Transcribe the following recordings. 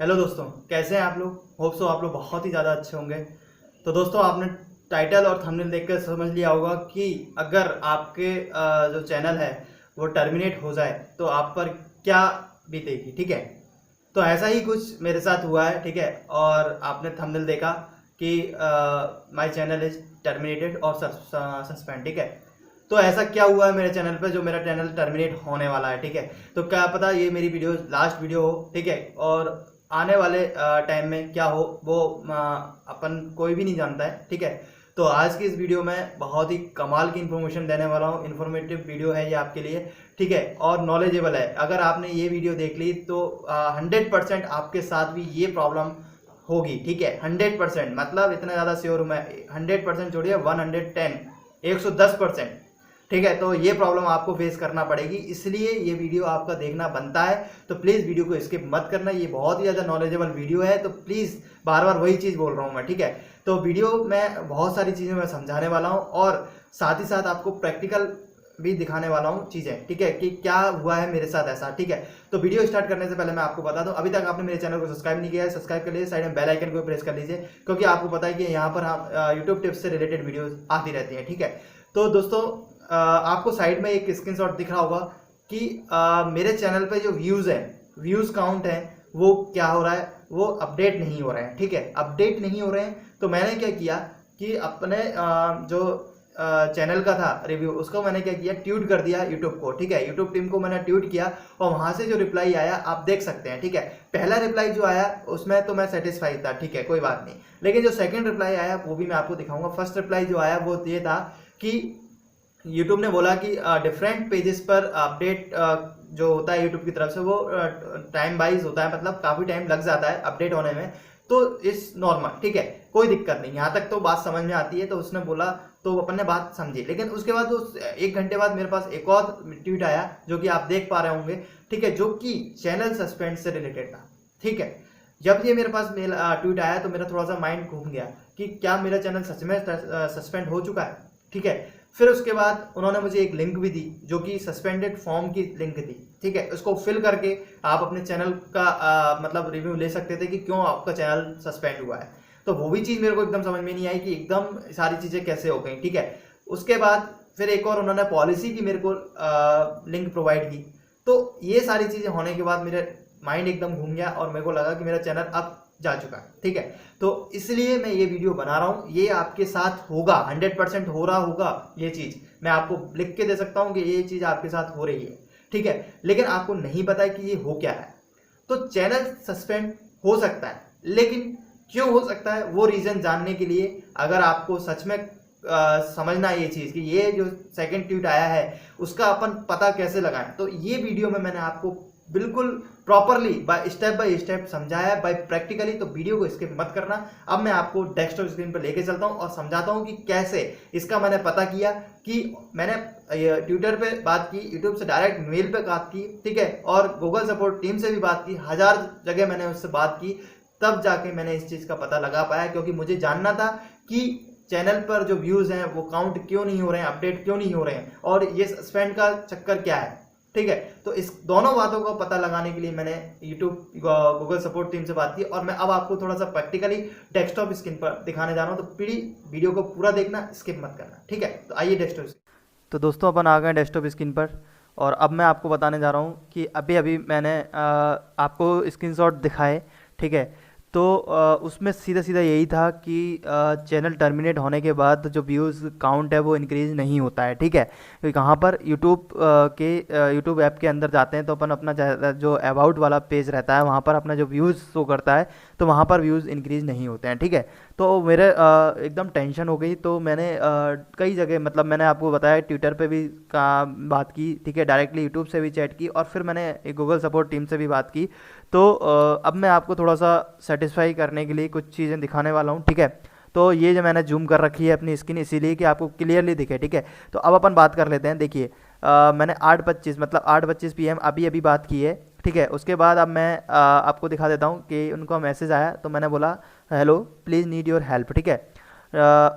Hello दोस्तों, कैसे हैं आप लोग। होप सो आप लोग बहुत ही ज़्यादा अच्छे होंगे। तो दोस्तों, आपने टाइटल और थंबनेल देखकर समझ लिया होगा कि अगर आपके जो चैनल है वो टर्मिनेट हो जाए तो आप पर क्या बीतेगी। ठीक है, तो ऐसा ही कुछ मेरे साथ हुआ है। ठीक है, और आपने थंबनेल देखा कि माय चैनल इज टर्मिनेटेड और सस्पेंड। ठीक है, तो ऐसा क्या हुआ है मेरे चैनल पे जो मेरा चैनल टर्मिनेट होने वाला है। ठीक है, तो क्या पता ये मेरी वीडियो लास्ट वीडियो हो। ठीक है, और आने वाले टाइम में क्या हो वो अपन कोई भी नहीं जानता है। ठीक है, तो आज की इस वीडियो में बहुत ही कमाल की इन्फॉर्मेशन देने वाला हूँ। इन्फॉर्मेटिव वीडियो है ये आपके लिए। ठीक है, और नॉलेजेबल है। अगर आपने ये वीडियो देख ली तो 100% आपके साथ भी ये प्रॉब्लम होगी। ठीक है, 100%, मतलब इतना ज़्यादा श्योर हूँ मैं। 100% छोड़िए, 110, 110%। ठीक है, तो ये प्रॉब्लम आपको फेस करना पड़ेगी, इसलिए ये वीडियो आपका देखना बनता है। तो प्लीज़ वीडियो को स्किप मत करना, ये बहुत ही ज़्यादा नॉलेजेबल वीडियो है। तो प्लीज़, बार बार वही चीज़ बोल रहा हूँ मैं। ठीक है, तो वीडियो में बहुत सारी चीज़ें मैं समझाने वाला हूँ और साथ ही साथ आपको प्रैक्टिकल भी दिखाने वाला हूँ चीज़ें। ठीक है, कि क्या हुआ है मेरे साथ ऐसा। ठीक है, तो वीडियो स्टार्ट करने से पहले मैं आपको बता दूं, अभी तक आपने मेरे चैनल को सब्सक्राइब नहीं किया है, सब्सक्राइब कर लीजिए, साइड में बेल आइकन को प्रेस कर लीजिए, क्योंकि आपको पता है कि यहाँ पर हम यूट्यूब टिप्स से रिलेटेड वीडियोस आती रहती हैं। ठीक है, तो दोस्तों, आपको साइड में एक स्क्रीनशॉट दिख रहा होगा कि मेरे चैनल पे जो व्यूज़ है, व्यूज़ काउंट है, वो क्या हो रहा है, वो अपडेट नहीं हो रहे हैं। ठीक है, अपडेट नहीं हो रहे हैं, तो मैंने क्या किया कि अपने जो चैनल का था रिव्यू, उसको मैंने क्या किया, ट्वीट कर दिया यूट्यूब को। ठीक है, यूट्यूब टीम को मैंने ट्वीट किया और वहां से जो रिप्लाई आया आप देख सकते हैं। ठीक है, पहला रिप्लाई जो आया उसमें तो मैं सेटिस्फाइड था। ठीक है, कोई बात नहीं, लेकिन जो सेकंड रिप्लाई आया वो भी मैं आपको दिखाऊंगा। फर्स्ट रिप्लाई जो आया वो ये था कि यूट्यूब ने बोला कि डिफरेंट पेजेस पर अपडेट जो होता है यूट्यूब की तरफ से वो टाइम वाइज होता है, मतलब काफ़ी टाइम लग जाता है अपडेट होने में। तो इस नॉर्मल, ठीक है, कोई दिक्कत नहीं, यहाँ तक तो बात समझ में आती है। तो उसने बोला, तो अपन ने बात समझी। लेकिन उसके बाद उस 1 घंटे बाद मेरे पास एक और ट्वीट आया जो कि आप देख पा रहे होंगे। ठीक है, जो कि चैनल सस्पेंड से रिलेटेड था। ठीक है, जब ये मेरे पास मेल ट्वीट आया तो मेरा थोड़ा सा माइंड घूम गया कि क्या मेरा चैनल सच में सस्पेंड हो चुका है। ठीक है, फिर उसके बाद उन्होंने मुझे एक लिंक भी दी जो कि सस्पेंडेड फॉर्म की लिंक थी। ठीक है, उसको फिल करके आप अपने चैनल का मतलब रिव्यू ले सकते थे कि क्यों आपका चैनल सस्पेंड हुआ है। तो वो भी चीज़ मेरे को एकदम समझ में नहीं आई कि एकदम सारी चीज़ें कैसे हो गई। ठीक है, उसके बाद फिर एक और उन्होंने पॉलिसी की मेरे को लिंक प्रोवाइड की। तो ये सारी चीज़ें होने के बाद मेरे माइंड एकदम घूम गया और मेरे को लगा कि मेरा चैनल अब जा चुका है। ठीक है, तो इसलिए मैं ये वीडियो बना रहा हूँ। ये आपके साथ होगा, 100% हो रहा होगा। ये चीज़ मैं आपको लिख के दे सकता हूँ कि ये चीज़ आपके साथ हो रही है। ठीक है, लेकिन आपको नहीं पता है कि ये हो क्या है। तो चैनल सस्पेंड हो सकता है, लेकिन क्यों हो सकता है वो रीज़न जानने के लिए अगर आपको सच में समझना है ये चीज़ कि ये जो सेकंड ट्वीट आया है उसका अपन पता कैसे लगाएं, तो ये वीडियो में मैंने आपको बिल्कुल प्रॉपरली बाय स्टेप समझाया है, बाय प्रैक्टिकली। तो वीडियो को स्किप मत करना। अब मैं आपको डेस्कटॉप स्क्रीन पर लेके चलता हूं और समझाता हूं कि कैसे इसका मैंने पता किया। कि मैंने ट्विटर पे बात की, यूट्यूब से डायरेक्ट मेल पे बात की। ठीक है, और गूगल सपोर्ट टीम से भी बात की, 1000 जगह मैंने उससे बात की, तब जाके मैंने इस चीज़ का पता लगा पाया। क्योंकि मुझे जानना था कि चैनल पर जो व्यूज़ हैं वो काउंट क्यों नहीं हो रहे हैं, अपडेट क्यों नहीं हो रहे हैं, और ये सस्पेंड का चक्कर क्या है। ठीक है, तो इस दोनों बातों का पता लगाने के लिए मैंने यूट्यूब गूगल सपोर्ट टीम से बात की और मैं अब आपको थोड़ा सा प्रैक्टिकली डेस्कटॉप स्क्रीन पर दिखाने जा रहा हूं। तो प्लीज वीडियो को पूरा देखना, स्किप मत करना। ठीक है, तो आइए डेस्कटॉप। तो दोस्तों, अपन आ गए डेस्कटॉप स्क्रीन पर और अब मैं आपको बताने जा रहा हूँ कि अभी अभी मैंने आपको स्क्रीनशॉट दिखाए। ठीक है, तो उसमें सीधा सीधा यही था कि चैनल टर्मिनेट होने के बाद जो व्यूज़ काउंट है वो इंक्रीज़ नहीं होता है। ठीक है, तो कहाँ पर यूट्यूब के यूट्यूब ऐप के अंदर जाते हैं तो अपन अपना जो अबाउट वाला पेज रहता है वहाँ पर अपना जो व्यूज़ शो करता है, तो वहाँ पर व्यूज़ इंक्रीज़ नहीं होते हैं। ठीक है, तो मेरे एकदम टेंशन हो गई। तो मैंने कई जगह, मतलब मैंने आपको बताया ट्विटर पे भी का बात की। ठीक है, डायरेक्टली यूट्यूब से भी चैट की और फिर मैंने गूगल सपोर्ट टीम से भी बात की। तो अब मैं आपको थोड़ा सा सेटिस्फाई करने के लिए कुछ चीज़ें दिखाने वाला हूँ। ठीक है, तो ये जो मैंने जूम कर रखी है अपनी स्क्रीन इसीलिए कि आपको क्लियरली दिखे। ठीक है, तो अब अपन बात कर लेते हैं। देखिए, मैंने 8:25 मतलब 8:25 PM अभी अभी बात की है। ठीक है, उसके बाद अब मैं आपको दिखा देता हूँ कि उनका मैसेज आया। तो मैंने बोला, hello please need your help. ठीक है,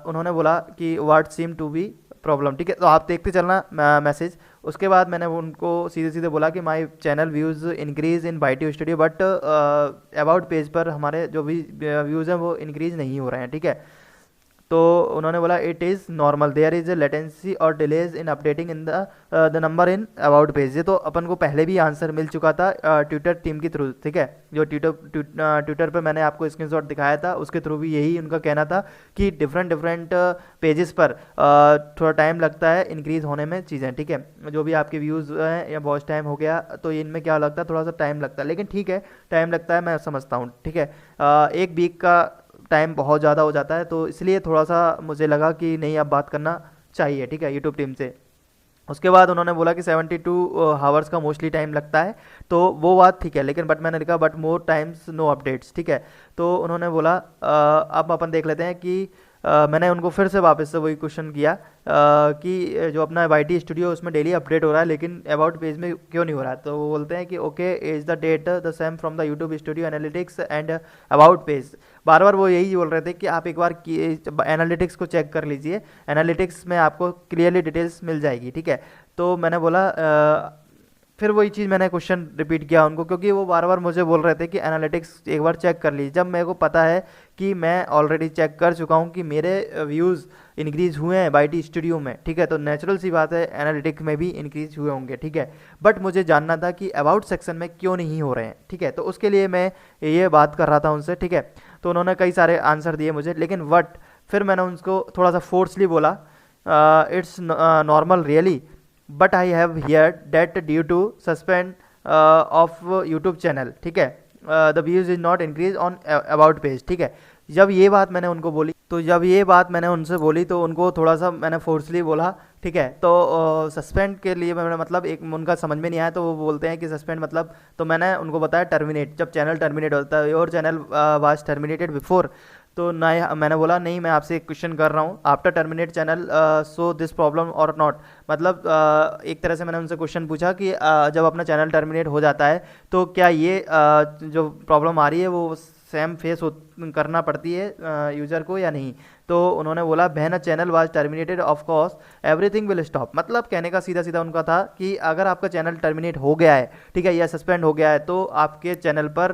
उन्होंने बोला कि what seem to be problem, ठीक है। तो आप देखते चलना मैसेज। उसके बाद मैंने उनको सीधे सीधे बोला कि my channel views increase in YT studio, but about page पर हमारे जो भी व्यूज़ हैं वो इंक्रीज़ नहीं हो रहे हैं, ठीक है। तो उन्होंने बोला it is normal, there is a latency और delays in updating in the number in about page. ये तो अपन को पहले भी आंसर मिल चुका था ट्विटर टीम के थ्रू, ठीक है। जो ट्विटर पर मैंने आपको स्क्रीनशॉट दिखाया था उसके थ्रू भी यही उनका कहना था कि डिफरेंट पेजेस पर थोड़ा टाइम लगता है इंक्रीज़ होने में चीज़ें, ठीक है। जो भी आपके व्यूज़ हैं या वॉच टाइम हो गया तो इनमें क्या लगता है, थोड़ा सा टाइम लगता है, लेकिन ठीक है टाइम लगता है, मैं समझता हूँ, ठीक है। एक वीक का टाइम बहुत ज़्यादा हो जाता है, तो इसलिए थोड़ा सा मुझे लगा कि नहीं अब बात करना चाहिए, ठीक है, यूट्यूब टीम से। उसके बाद उन्होंने बोला कि 72 हावर्स का मोस्टली टाइम लगता है, तो वो बात ठीक है, लेकिन बट मैंने लिखा but more times no updates, ठीक है। तो उन्होंने बोला अब अपन देख लेते हैं कि मैंने उनको फिर से वापस से वही क्वेश्चन किया कि जो अपना वाईटी स्टूडियो उसमें डेली अपडेट हो रहा है लेकिन अबाउट पेज में क्यों नहीं हो रहा है। तो वो बोलते हैं कि okay is the date the same from the YouTube Studio analytics and about page. बार बार वो यही बोल रहे थे कि आप एक बार एनालिटिक्स को चेक कर लीजिए, एनालिटिक्स में आपको क्लियरली डिटेल्स मिल जाएगी, ठीक है। तो मैंने बोला फिर वही चीज़ मैंने क्वेश्चन रिपीट किया उनको, क्योंकि वो बार बार मुझे बोल रहे थे कि एनालिटिक्स एक बार चेक कर लीजिए, जब मेरे को पता है कि मैं ऑलरेडी चेक कर चुका हूँ कि मेरे व्यूज़ इंक्रीज़ हुए हैं वाईटी स्टूडियो में, ठीक है। तो नेचुरल सी बात है एनालिटिक्स में भी इंक्रीज़ हुए होंगे, ठीक है। बट मुझे जानना था कि अबाउट सेक्शन में क्यों नहीं हो रहे हैं, ठीक है। तो उसके लिए मैं ये बात कर रहा था उनसे, ठीक है। तो उन्होंने कई सारे आंसर दिए मुझे, लेकिन बट फिर मैंने उनको थोड़ा सा फोर्सली बोला it's normal really, but I have heard that due to suspend of YouTube channel, ठीक है, the views is not increase on about page, ठीक है। जब ये बात मैंने उनको बोली, तो जब ये बात मैंने उनसे बोली तो उनको थोड़ा सा मैंने फोर्सली बोला, ठीक है। तो सस्पेंड के लिए मैंने मतलब एक उनका समझ में नहीं आया, तो वो बोलते हैं कि सस्पेंड मतलब, तो मैंने उनको बताया टर्मिनेट, जब चैनल टर्मिनेट होता है, your channel was terminated before. तो ना मैंने बोला नहीं मैं आपसे एक क्वेश्चन कर रहा हूँ, after terminate channel so this problem और नॉट, मतलब एक तरह से मैंने उनसे क्वेश्चन पूछा कि जब अपना चैनल टर्मिनेट हो जाता है तो क्या ये जो प्रॉब्लम आ रही है वो सेम फेस करना पड़ती है यूज़र को या नहीं। तो उन्होंने बोला when a channel was terminated of course everything will stop, मतलब कहने का सीधा सीधा उनका था कि अगर आपका चैनल टर्मिनेट हो गया है, ठीक है, या सस्पेंड हो गया है, तो आपके चैनल पर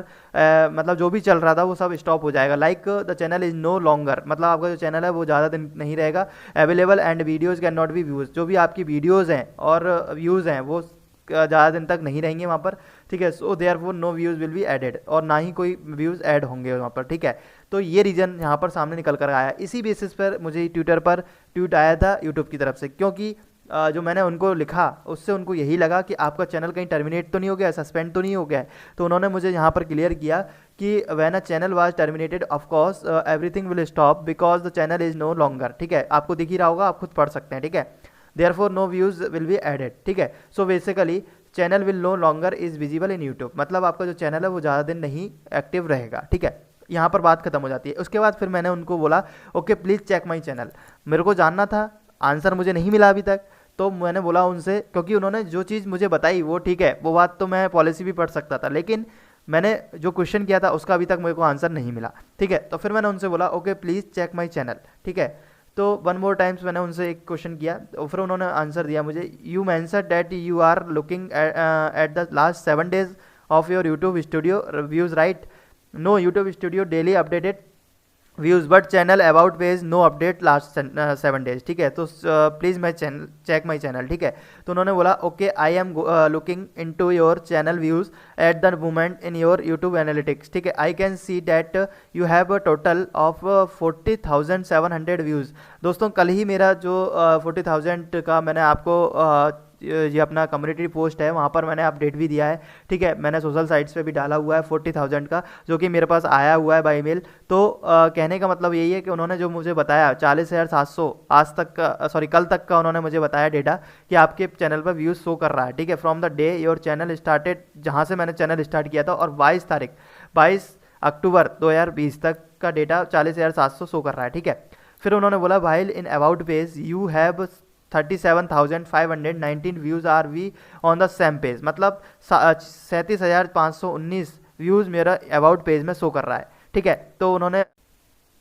मतलब जो भी चल रहा था वो सब स्टॉप हो जाएगा। Like the channel is no longer, मतलब आपका जो चैनल है वो ज़्यादा दिन नहीं रहेगा available and videos can not be views, जो भी आपकी वीडियोज़ हैं और व्यूज़ हैं वो ज़्यादा दिन तक नहीं रहेंगे वहाँ पर, ठीक है। So therefore no views will be added, और ना ही कोई व्यूज़ ऐड होंगे वहाँ पर, ठीक है। तो ये रीज़न यहाँ पर सामने निकल कर आया, इसी बेसिस पर मुझे ट्विटर पर ट्वीट आया था यूट्यूब की तरफ से, क्योंकि जो मैंने उनको लिखा उससे उनको यही लगा कि आपका चैनल कहीं टर्मिनेट तो नहीं हो गया, सस्पेंड तो नहीं हो गया है। तो उन्होंने मुझे यहाँ पर क्लियर किया कि when a channel was terminated of course everything will stop because the channel is no longer, ठीक है। आपको दिख ही रहा होगा, आप खुद पढ़ सकते हैं, ठीक है। Therefore no views will be added, ठीक है। So basically channel will no longer is visible in YouTube, मतलब आपका जो चैनल है वो ज़्यादा दिन नहीं एक्टिव रहेगा, ठीक है। यहाँ पर बात खत्म हो जाती है। उसके बाद फिर मैंने उनको बोला okay please check my channel, मेरे को जानना था, आंसर मुझे नहीं मिला अभी तक। तो मैंने बोला उनसे, क्योंकि उन्होंने जो चीज़ मुझे बताई वो ठीक है, वो बात तो मैं पॉलिसी भी पढ़ सकता था, लेकिन मैंने जो क्वेश्चन किया था उसका अभी तक मेरे को आंसर नहीं मिला, ठीक है। तो फिर मैंने उनसे बोला okay please check my channel, ठीक है। तो वन मोर टाइम्स मैंने उनसे एक क्वेश्चन किया, तो फिर उन्होंने आंसर दिया मुझे, you mention that you are looking at the last 7 days of your YouTube studio views right, no YouTube studio daily updated views but channel about page no update last 7 days, ठीक है। तो please my channel check my channel, ठीक है। तो उन्होंने बोला okay I am looking into your channel views at the moment in your YouTube analytics, ठीक है। I can see that you have a total of 40,700 views. दोस्तों कल ही मेरा जो 40,000 का मैंने आपको ये अपना कम्युनिटी पोस्ट है वहाँ पर मैंने अपडेट भी दिया है, ठीक है। मैंने सोशल साइट्स पे भी डाला हुआ है 40,000 का, जो कि मेरे पास आया हुआ है बाई मेल। तो कहने का मतलब यही है कि उन्होंने जो मुझे बताया 40,700 आज तक का, सॉरी कल तक का उन्होंने मुझे बताया डेटा कि आपके चैनल पर व्यूज़ शो कर रहा है, ठीक है, from the day your channel started, जहाँ से मैंने चैनल स्टार्ट किया था, और 22 अक्टूबर 2020 तक का डेटा 40,700 शो कर रहा है, ठीक है। फिर उन्होंने बोला while in about page you have 37,519 views are we on the same page, मतलब 37,519 व्यूज़ मेरा अबाउट पेज में शो कर रहा है, ठीक है। तो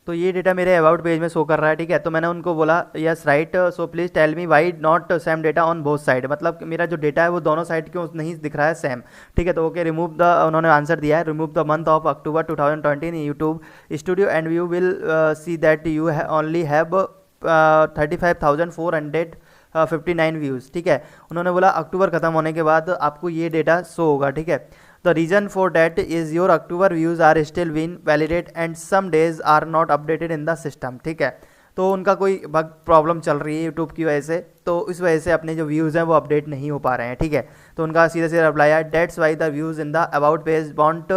तो ये डेटा मेरे अबाउट पेज में शो कर रहा है, ठीक है। तो मैंने उनको बोला yes right, so please tell me why not same data on both side, मतलब मेरा जो डेटा है वो दोनों साइड क्यों नहीं दिख रहा है सेम, ठीक है। तो ओके रिमूव द, उन्होंने आंसर दिया है, remove the month of October 2020 in YouTube studio and you will see that you only have 35,459 views, ठीक है। उन्होंने बोला अक्टूबर ख़त्म होने के बाद आपको ये डेटा शो होगा, ठीक है। The reason for that is your October views are still been validate and some days are not updated in the system, ठीक है। तो उनका कोई बग प्रॉब्लम चल रही है यूट्यूब की वजह से, तो इस वजह से अपने जो व्यूज़ हैं वो अपडेट नहीं हो पा रहे हैं, ठीक है। तो उनका सीधे सीधे रिप्लाई है that's why the views in the about page won't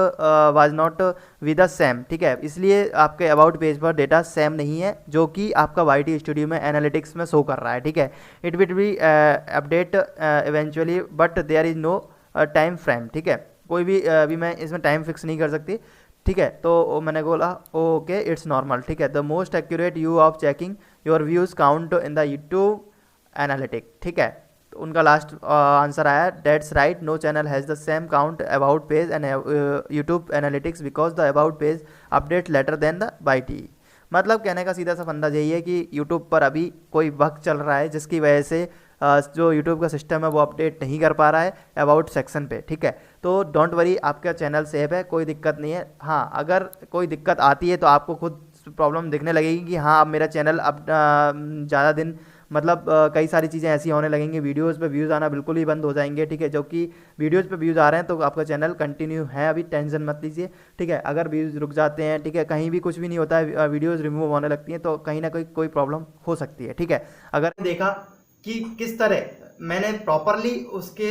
was not with the same, ठीक है। इसलिए आपके अबाउट पेज पर डेटा सेम नहीं है जो कि आपका YT स्टूडियो में एनालिटिक्स में शो कर रहा है, ठीक है। It will be update eventually but there is no time frame, ठीक है। कोई भी अभी मैं इसमें टाइम फिक्स नहीं कर सकती, ठीक है। तो मैंने बोला ओके इट्स नॉर्मल, ठीक है। The most accurate you of checking your views count in the YouTube analytic, ठीक है। तो उनका लास्ट आंसर आया that's right, no channel has the same count about page and YouTube analytics because the about page update later than the YT। मतलब कहने का सीधा सा फंदा यही है कि यूट्यूब पर अभी कोई वक्त चल रहा है जिसकी वजह से जो यूट्यूब का सिस्टम है वो अपडेट नहीं कर पा रहा है अबाउट सेक्शन पे, ठीक है। तो डोंट वरी, आपका चैनल सेफ है, कोई दिक्कत नहीं है। हाँ अगर कोई दिक्कत आती है तो आपको खुद प्रॉब्लम दिखने लगेगी कि हाँ अब मेरा चैनल अब ज़्यादा दिन मतलब कई सारी चीज़ें ऐसी होने लगेंगी, वीडियोस पे व्यूज़ आना बिल्कुल ही बंद हो जाएंगे, ठीक है। जो कि वीडियोस पे व्यूज़ आ रहे हैं तो आपका चैनल कंटिन्यू है, अभी टेंशन मत लीजिए, ठीक है। अगर व्यूज़ रुक जाते हैं, ठीक है, कहीं भी कुछ भी नहीं होता है, वीडियोज़ रिमूव होने लगती हैं तो कहीं ना कोई प्रॉब्लम हो सकती है, ठीक है। अगर देखा कि किस तरह मैंने प्रॉपरली उसके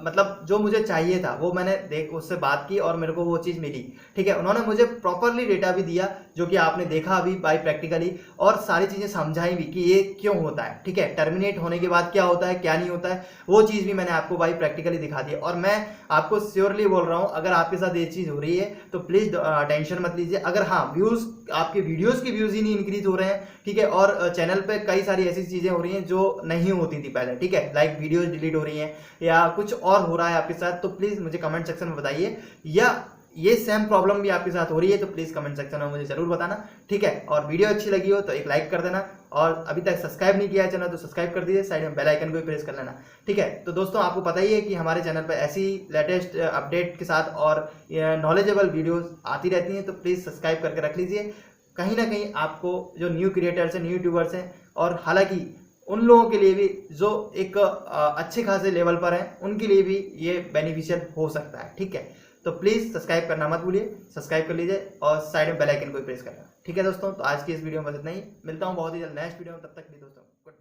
मतलब जो मुझे चाहिए था वो मैंने उससे बात की और मेरे को वो चीज़ मिली, ठीक है। उन्होंने मुझे प्रॉपरली डेटा भी दिया जो कि आपने देखा अभी बाय प्रैक्टिकली, और सारी चीज़ें समझाई भी कि ये क्यों होता है, ठीक है। टर्मिनेट होने के बाद क्या होता है क्या नहीं होता है, वो चीज़ भी मैंने आपको बाय प्रैक्टिकली दिखा दी। और मैं आपको श्योरली बोल रहा हूँ अगर आपके साथ ये चीज़ हो रही है तो प्लीज़ टेंशन मत लीजिए। अगर हाँ व्यूज़ आपके वीडियोज़ के व्यूज़ ही नहीं इंक्रीज हो रहे हैं, ठीक है, और चैनल पे कई सारी ऐसी चीज़ें हो रही हैं जो नहीं होती थी पहले, ठीक है, लाइक वीडियोज डिलीट हो रही हैं या कुछ और हो रहा है आपके साथ, तो प्लीज़ मुझे कमेंट सेक्शन में बताइए। या ये सेम प्रॉब्लम भी आपके साथ हो रही है तो प्लीज़ कमेंट सेक्शन में मुझे ज़रूर बताना, ठीक है। और वीडियो अच्छी लगी हो तो एक लाइक कर देना, और अभी तक सब्सक्राइब नहीं किया है चैनल तो सब्सक्राइब कर दीजिए, साइड में बेल आइकन को भी प्रेस कर लेना, ठीक है। तो दोस्तों आपको पता ही है कि हमारे चैनल पर ऐसी लेटेस्ट अपडेट के साथ और नॉलेजेबल वीडियोज़ आती रहती हैं, तो प्लीज़ सब्सक्राइब करके रख लीजिए। कहीं ना कहीं आपको जो न्यू क्रिएटर्स हैं, न्यू यूट्यूबर्स हैं, और हालांकि उन लोगों के लिए भी जो एक अच्छे खासे लेवल पर हैं उनके लिए भी ये बेनिफिशियल हो सकता है, ठीक है। तो प्लीज़ सब्सक्राइब करना मत भूलिए, सब्सक्राइब कर लीजिए और साइड में बेल आइकन को प्रेस करना, ठीक है दोस्तों। तो आज की इस वीडियो में बस इतना ही, मिलता हूँ बहुत ही जल्द नेक्स्ट वीडियो में, तब तक भी दोस्तों गुड।